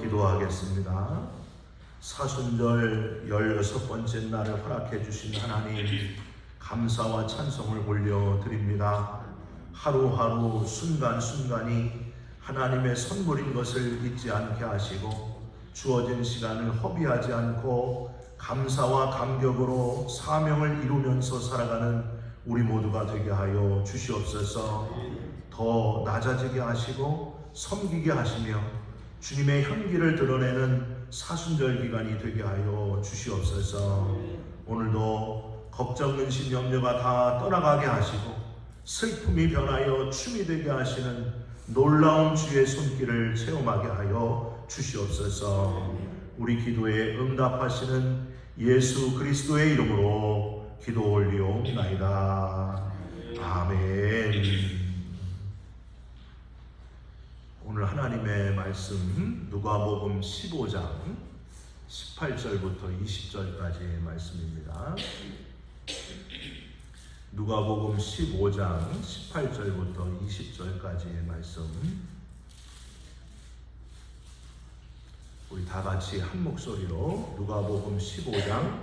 기도하겠습니다. 사순절 16번째 날을 허락해 주신 하나님, 감사와 찬송을 올려드립니다. 하루하루 순간순간이 하나님의 선물인 것을 잊지 않게 하시고, 주어진 시간을 허비하지 않고 감사와 감격으로 사명을 이루면서 살아가는 우리 모두가 되게 하여 주시옵소서. 더 낮아지게 하시고 섬기게 하시며 주님의 향기를 드러내는 사순절 기간이 되게 하여 주시옵소서. 오늘도 걱정, 근심, 염려가 다 떠나가게 하시고 슬픔이 변하여 춤이 되게 하시는 놀라운 주의 손길을 체험하게 하여 주시옵소서. 우리 기도에 응답하시는 예수 그리스도의 이름으로 기도 올리옵나이다. 아멘. 오늘 하나님의 말씀 누가복음 15장 18절부터 20절까지의 말씀입니다. 누가복음 15장 18절부터 20절까지의 말씀, 우리 다 같이 한 목소리로 누가복음 15장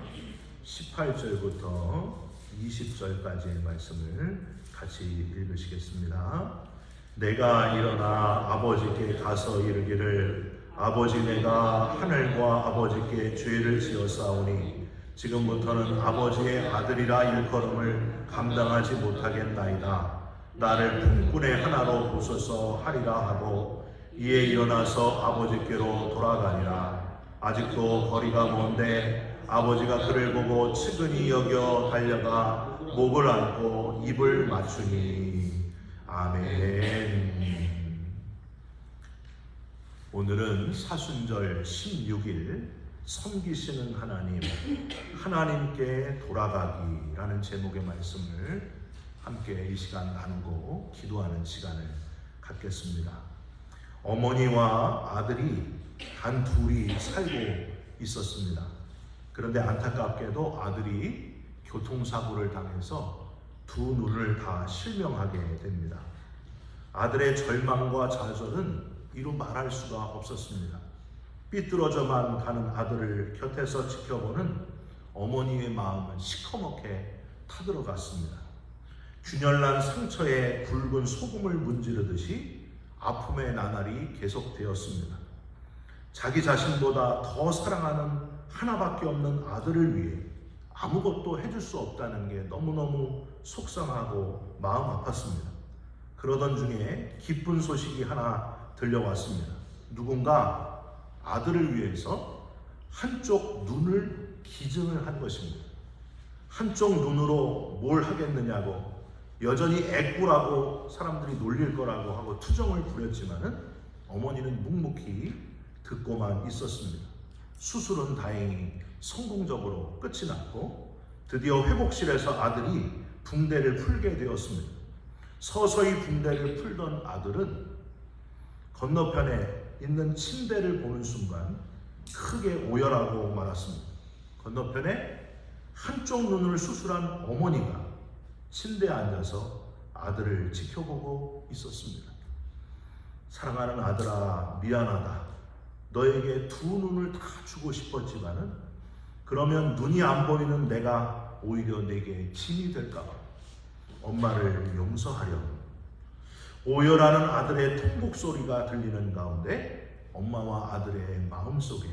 18절부터 20절까지의 말씀을 같이 읽으시겠습니다. 내가 일어나 아버지께 가서 이르기를, 아버지, 내가 하늘과 아버지께 죄를 지었사오니 지금부터는 아버지의 아들이라 일컬음을 감당하지 못하겠나이다. 나를 품꾼의 하나로 보소서 하리라 하고 이에 일어나서 아버지께로 돌아가니라. 아직도 거리가 먼데 아버지가 그를 보고 측은히 여겨 달려가 목을 안고 입을 맞추니. 아멘. 오늘은 사순절 16일 섬기시는 하나님, 하나님께 돌아가기라는 제목의 말씀을 함께 이 시간 나누고 기도하는 시간을 갖겠습니다. 어머니와 아들이 단 둘이 살고 있었습니다. 그런데 안타깝게도 아들이 교통사고를 당해서 두 눈을 다 실명하게 됩니다. 아들의 절망과 좌절은 이루 말할 수가 없었습니다. 삐뚤어져만 가는 아들을 곁에서 지켜보는 어머니의 마음은 시커멓게 타들어갔습니다. 균열난 상처에 붉은 소금을 문지르듯이 아픔의 나날이 계속되었습니다. 자기 자신보다 더 사랑하는 하나밖에 없는 아들을 위해 아무것도 해줄 수 없다는 게 너무너무 속상하고 마음 아팠습니다. 그러던 중에 기쁜 소식이 하나 들려왔습니다. 누군가 아들을 위해서 한쪽 눈을 기증을 한 것입니다. 한쪽 눈으로 뭘 하겠느냐고 여전히 애꾸라고 사람들이 놀릴 거라고 하고 투정을 부렸지만은 어머니는 묵묵히 듣고만 있었습니다. 수술은 다행히 성공적으로 끝이 났고 드디어 회복실에서 아들이 붕대를 풀게 되었습니다. 서서히 붕대를 풀던 아들은 건너편에 있는 침대를 보는 순간 크게 오열하고 말았습니다. 건너편에 한쪽 눈을 수술한 어머니가 침대에 앉아서 아들을 지켜보고 있었습니다. 사랑하는 아들아, 미안하다. 너에게 두 눈을 다 주고 싶었지만은 그러면 눈이 안 보이는 내가 오히려 내게 짐이 될까봐 엄마를 용서하렴. 오열하는 아들의 통곡 소리가 들리는 가운데 엄마와 아들의 마음속에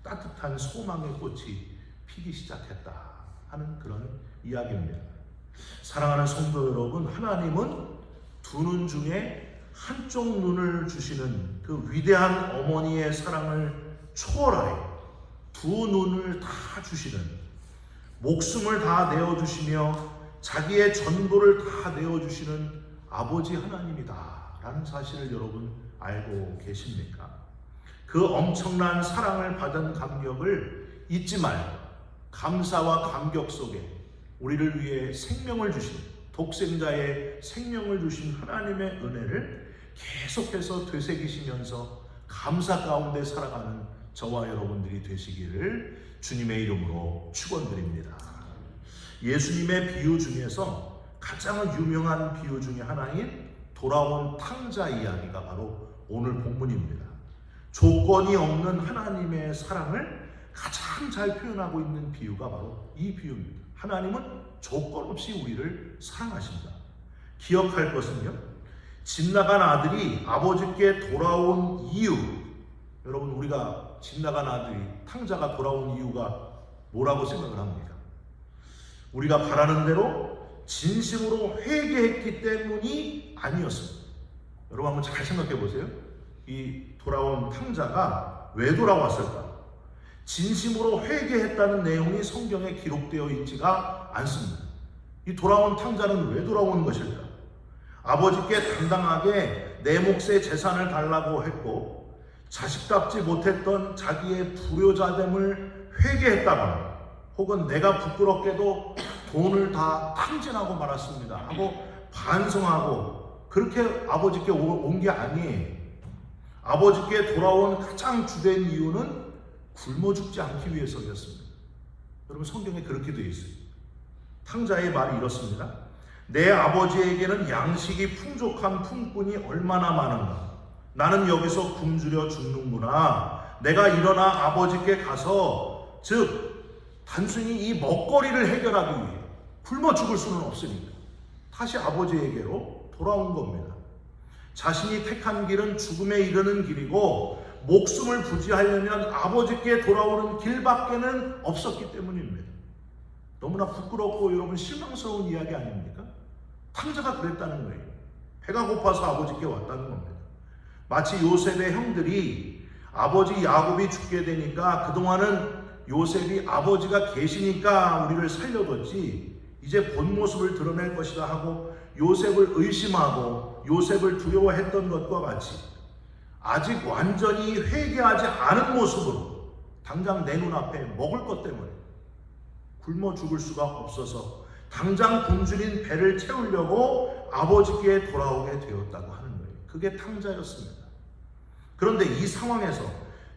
따뜻한 소망의 꽃이 피기 시작했다 하는 그런 이야기입니다. 사랑하는 성도 여러분, 하나님은 두 눈 중에 한쪽 눈을 주시는 그 위대한 어머니의 사랑을 초월하여 두 눈을 다 주시는, 목숨을 다 내어주시며 자기의 전부를 다 내어주시는 아버지 하나님이다 라는 사실을 여러분 알고 계십니까? 그 엄청난 사랑을 받은 감격을 잊지 말고 감사와 감격 속에 우리를 위해 생명을 주신, 독생자의 생명을 주신 하나님의 은혜를 계속해서 되새기시면서 감사 가운데 살아가는 저와 여러분들이 되시기를 주님의 이름으로 축원드립니다. 예수님의 비유 중에서 가장 유명한 비유 중에 하나인 돌아온 탕자 이야기가 바로 오늘 본문입니다. 조건이 없는 하나님의 사랑을 가장 잘 표현하고 있는 비유가 바로 이 비유입니다. 하나님은 조건 없이 우리를 사랑하신다. 기억할 것은요, 집 나간 아들이 아버지께 돌아온 이유, 여러분 우리가 집 나간 아들이, 탕자가 돌아온 이유가 뭐라고 생각을 합니까? 우리가 바라는 대로 진심으로 회개했기 때문이 아니었습니다. 여러분 한번 잘 생각해 보세요. 이 돌아온 탕자가 왜 돌아왔을까? 진심으로 회개했다는 내용이 성경에 기록되어 있지가 않습니다. 이 돌아온 탕자는 왜 돌아온 것일까? 아버지께 당당하게 내 몫의 재산을 달라고 했고 자식답지 못했던 자기의 불효자됨을 회개했다거나 혹은 내가 부끄럽게도 돈을 다 탕진하고 말았습니다 하고 반성하고 그렇게 아버지께 온 게 아니에요. 아버지께 돌아온 가장 주된 이유는 굶어 죽지 않기 위해서였습니다. 여러분 성경에 그렇게 되어 있어요. 탕자의 말이 이렇습니다. 내 아버지에게는 양식이 풍족한 품꾼이 얼마나 많은가. 나는 여기서 굶주려 죽는구나. 내가 일어나 아버지께 가서, 즉 단순히 이 먹거리를 해결하기 위해 굶어 죽을 수는 없으니까 다시 아버지에게로 돌아온 겁니다. 자신이 택한 길은 죽음에 이르는 길이고 목숨을 부지하려면 아버지께 돌아오는 길밖에는 없었기 때문입니다. 너무나 부끄럽고 여러분 실망스러운 이야기 아닙니까? 탕자가 그랬다는 거예요. 배가 고파서 아버지께 왔다는 겁니다. 마치 요셉의 형들이 아버지 야곱이 죽게 되니까 그동안은 요셉이 아버지가 계시니까 우리를 살려뒀지 이제 본 모습을 드러낼 것이다 하고 요셉을 의심하고 요셉을 두려워했던 것과 같이 아직 완전히 회개하지 않은 모습으로 당장 내 눈앞에 먹을 것 때문에 굶어 죽을 수가 없어서 당장 굶주린 배를 채우려고 아버지께 돌아오게 되었다고 하는 거예요. 그게 탕자였습니다. 그런데 이 상황에서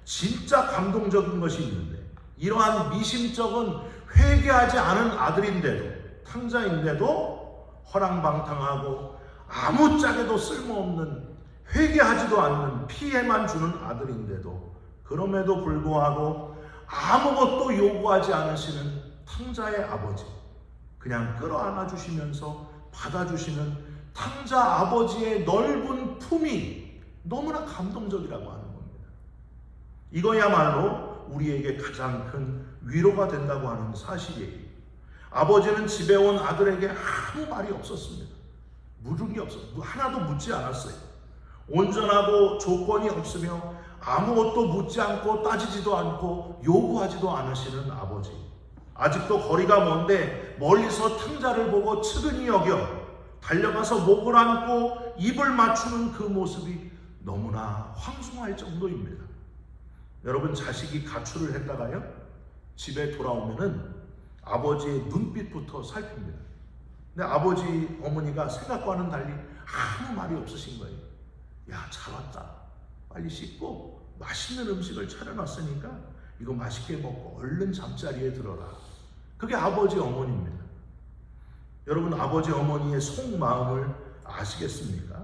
진짜 감동적인 것이 있는데 이러한 미심쩍은 회개하지 않은 아들인데도 탕자인데도 허랑방탕하고 아무짝에도 쓸모없는 회개하지도 않는 피해만 주는 아들인데도 그럼에도 불구하고 아무것도 요구하지 않으시는 탕자의 아버지, 그냥 끌어안아 주시면서 받아주시는 탕자 아버지의 넓은 품이 너무나 감동적이라고 하는 겁니다. 이거야말로 우리에게 가장 큰 위로가 된다고 하는 사실이에요. 아버지는 집에 온 아들에게 아무 말이 없었습니다. 물은 게 없었어요. 하나도 묻지 않았어요. 온전하고 조건이 없으며 아무것도 묻지 않고 따지지도 않고 요구하지도 않으시는 아버지. 아직도 거리가 먼데 멀리서 탕자를 보고 측은히 여겨 달려가서 목을 안고 입을 맞추는 그 모습이 너무나 황송할 정도입니다. 여러분 자식이 가출을 했다가요 집에 돌아오면은 아버지의 눈빛부터 살핍니다. 근데 아버지 어머니가 생각과는 달리 아무 말이 없으신 거예요. 야, 잘 왔다. 빨리 씻고 맛있는 음식을 차려놨으니까 이거 맛있게 먹고 얼른 잠자리에 들어라. 그게 아버지 어머니입니다. 여러분 아버지 어머니의 속마음을 아시겠습니까?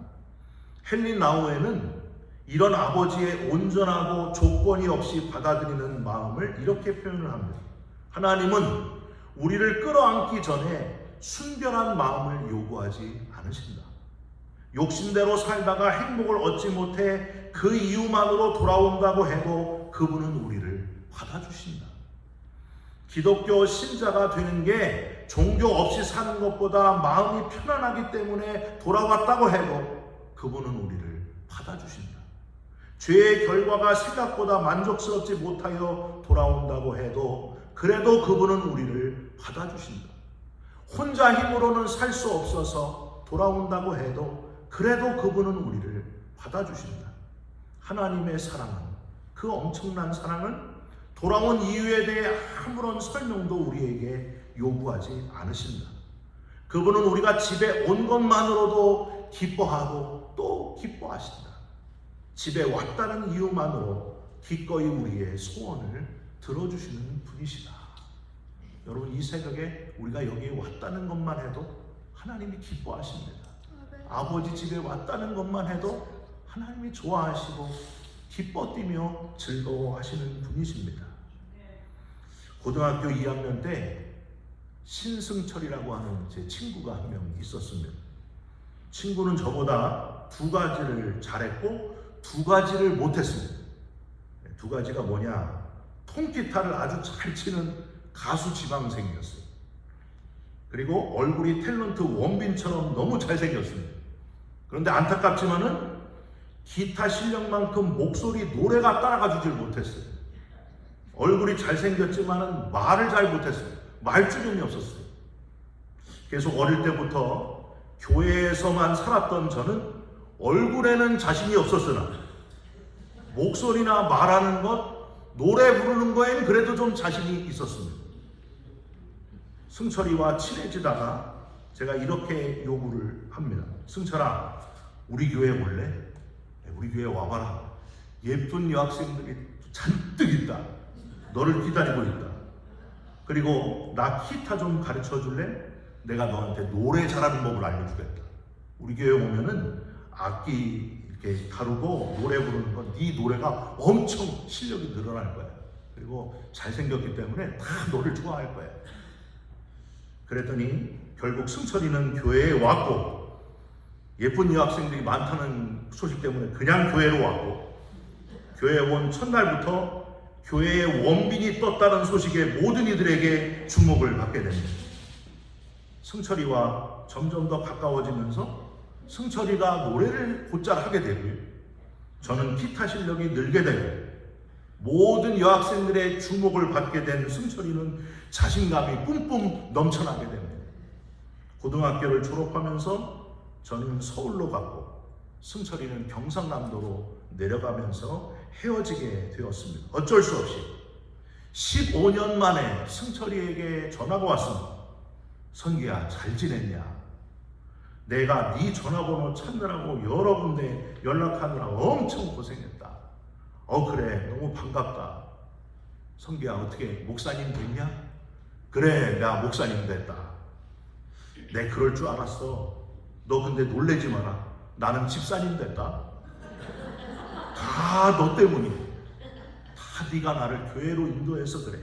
헨리 나우에는 이런 아버지의 온전하고 조건이 없이 받아들이는 마음을 이렇게 표현을 합니다. 하나님은 우리를 끌어안기 전에 순결한 마음을 요구하지 않으신다. 욕심대로 살다가 행복을 얻지 못해 그 이유만으로 돌아온다고 해도 그분은 우리를 받아주신다. 기독교 신자가 되는 게 종교 없이 사는 것보다 마음이 편안하기 때문에 돌아왔다고 해도 그분은 우리를 받아주신다. 죄의 결과가 생각보다 만족스럽지 못하여 돌아온다고 해도 그래도 그분은 우리를 받아주신다. 혼자 힘으로는 살 수 없어서 돌아온다고 해도 그래도 그분은 우리를 받아주신다. 하나님의 사랑은, 그 엄청난 사랑은 돌아온 이유에 대해 아무런 설명도 우리에게 요구하지 않으신다. 그분은 우리가 집에 온 것만으로도 기뻐하고 또 기뻐하신다. 집에 왔다는 이유만으로 기꺼이 우리의 소원을 들어주시는 분이시다. 여러분 이 새벽에 우리가 여기에 왔다는 것만 해도 하나님이 기뻐하십니다. 아버지 집에 왔다는 것만 해도 하나님이 좋아하시고 기뻐 뛰며 즐거워하시는 분이십니다. 고등학교 2학년 때 신승철이라고 하는 제 친구가 한 명 있었습니다. 친구는 저보다 2가지를 잘했고 2가지를 못했습니다. 2가지가 뭐냐? 통기타를 아주 잘 치는 가수 지망생이었어요. 그리고 얼굴이 탤런트 원빈처럼 너무 잘생겼습니다. 그런데 안타깝지만은 기타 실력만큼 목소리, 노래가 따라가 주질 못했어요. 얼굴이 잘생겼지만은 말을 잘 못했어요. 말주름이 없었어요. 계속 어릴 때부터 교회에서만 살았던 저는 얼굴에는 자신이 없었으나 목소리나 말하는 것, 노래 부르는 거엔 그래도 좀 자신이 있었습니다. 승철이와 친해지다가 제가 이렇게 요구를 합니다. 승철아, 우리 교회 올래? 우리 교회 와봐라. 예쁜 여학생들이 잔뜩 있다. 너를 기다리고 있다. 그리고 나 기타 좀 가르쳐 줄래? 내가 너한테 노래 잘하는 법을 알려주겠다. 우리 교회 오면은 악기 이렇게 다루고 노래 부르는 건 네 노래가 엄청 실력이 늘어날 거야. 그리고 잘생겼기 때문에 다 너를 좋아할 거야. 그랬더니 결국 승철이는 교회에 왔고, 예쁜 여학생들이 많다는 소식 때문에 그냥 교회로 왔고, 교회에 온 첫날부터 교회에 원빈이 떴다는 소식에 모든 이들에게 주목을 받게 됩니다. 승철이와 점점 더 가까워지면서 승철이가 노래를 곧잘 하게 되고요, 저는 기타 실력이 늘게 되고, 모든 여학생들의 주목을 받게 된 승철이는 자신감이 뿜뿜 넘쳐나게 됩니다. 고등학교를 졸업하면서 저는 서울로 갔고, 승철이는 경상남도로 내려가면서 헤어지게 되었습니다. 어쩔 수 없이 15년 만에 승철이에게 전화가 왔습니다. 성기야, 잘 지냈냐? 내가 네 전화번호 찾느라고 여러 군데 연락하느라 엄청 고생했다. 그래, 너무 반갑다. 성기야, 어떻게 목사님 됐냐? 그래, 나 목사님 됐다. 내 그럴 줄 알았어. 너 근데 놀래지 마라. 나는 집사님 됐다. 다 너 때문이야. 다 네가 나를 교회로 인도해서 그래.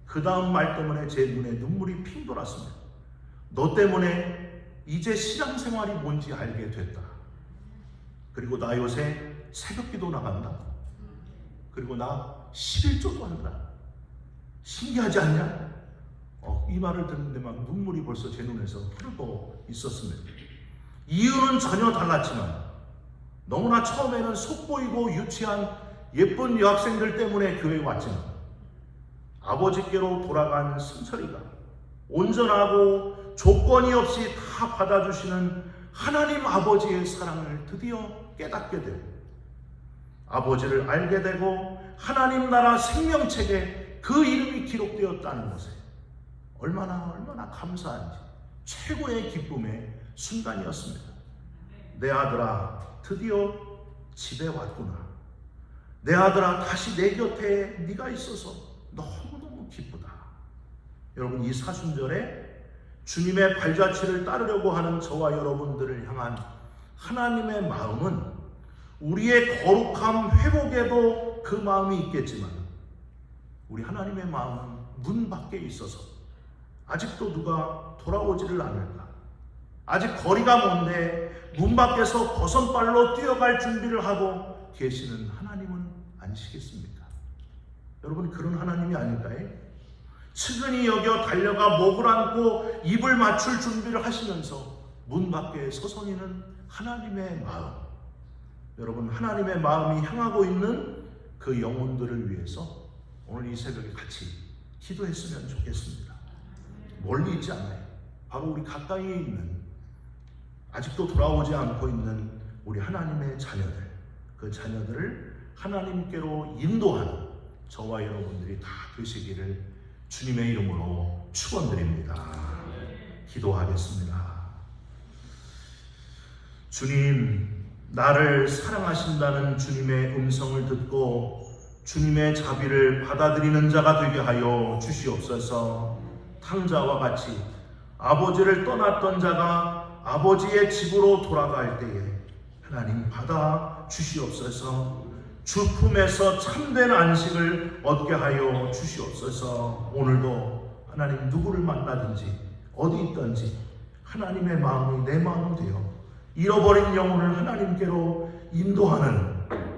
그 다음 말 때문에 제 눈에 눈물이 핑 돌았습니다. 너 때문에 이제 신앙생활이 뭔지 알게 됐다. 그리고 나 요새 새벽기도 나간다. 그리고 나 11조도 한다. 신기하지 않냐? 이 말을 듣는데 막 눈물이 벌써 제 눈에서 흐르고 있었습니다. 이유는 전혀 달랐지만 너무나 처음에는 속보이고 유치한 예쁜 여학생들 때문에 교회에 왔지만, 아버지께로 돌아간 승철이가 온전하고 조건이 없이 다 받아주시는 하나님 아버지의 사랑을 드디어 깨닫게 되고, 아버지를 알게 되고 하나님 나라 생명책에 그 이름이 기록되었다는 것에 얼마나 감사한지 최고의 기쁨의 순간이었습니다. 내 아들아, 드디어 집에 왔구나. 내 아들아, 다시 내 곁에 네가 있어서 너무너무 기쁘다. 여러분, 이 사순절에 주님의 발자취를 따르려고 하는 저와 여러분들을 향한 하나님의 마음은 우리의 거룩함 회복에도 그 마음이 있겠지만, 우리 하나님의 마음은 문 밖에 있어서 아직도 누가 돌아오지를 않을까? 아직 거리가 먼데 문 밖에서 버선발로 뛰어갈 준비를 하고 계시는 하나님은 아니시겠습니까? 여러분, 그런 하나님이 아닐까요? 측은히 여겨 달려가 목을 안고 입을 맞출 준비를 하시면서 문 밖에 서성이는 하나님의 마음. 여러분, 하나님의 마음이 향하고 있는 그 영혼들을 위해서 오늘 이 새벽에 같이 기도했으면 좋겠습니다. 멀리 있지 않아요. 바로 우리 가까이에 있는, 아직도 돌아오지 않고 있는 우리 하나님의 자녀들, 그 자녀들을 하나님께로 인도하는 저와 여러분들이 다 되시기를 주님의 이름으로 축원드립니다. 기도하겠습니다. 주님, 나를 사랑하신다는 주님의 음성을 듣고 주님의 자비를 받아들이는 자가 되게 하여 주시옵소서. 탕자와 같이 아버지를 떠났던 자가 아버지의 집으로 돌아갈 때에 하나님 받아 주시옵소서. 주 품에서 참된 안식을 얻게 하여 주시옵소서. 오늘도 하나님 누구를 만나든지 어디 있든지 하나님의 마음이 내 마음이 되어 잃어버린 영혼을 하나님께로 인도하는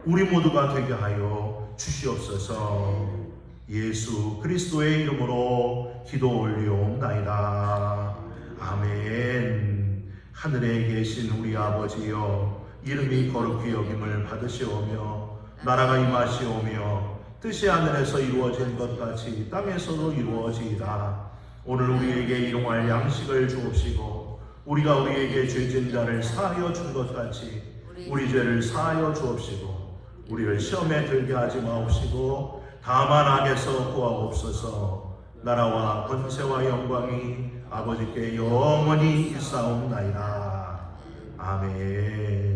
우리 모두가 되게 하여 주시옵소서. 예수 그리스도의 이름으로 기도 올리옵나이다. 아멘. 하늘에 계신 우리 아버지여, 이름이 거룩히 여김을 받으시오며 나라가 임하시오며 뜻이 하늘에서 이루어진 것 같이 땅에서도 이루어지이다. 오늘 우리에게 일용할 양식을 주옵시고 우리가 우리에게 죄진 자를 사하여 준 것 같이 우리 죄를 사하여 주옵시고 우리를 시험에 들게 하지 마옵시고 다만 악에서 구하옵소서. 나라와 권세와 영광이 아버지께 영원히 있사옵나이다. 아멘.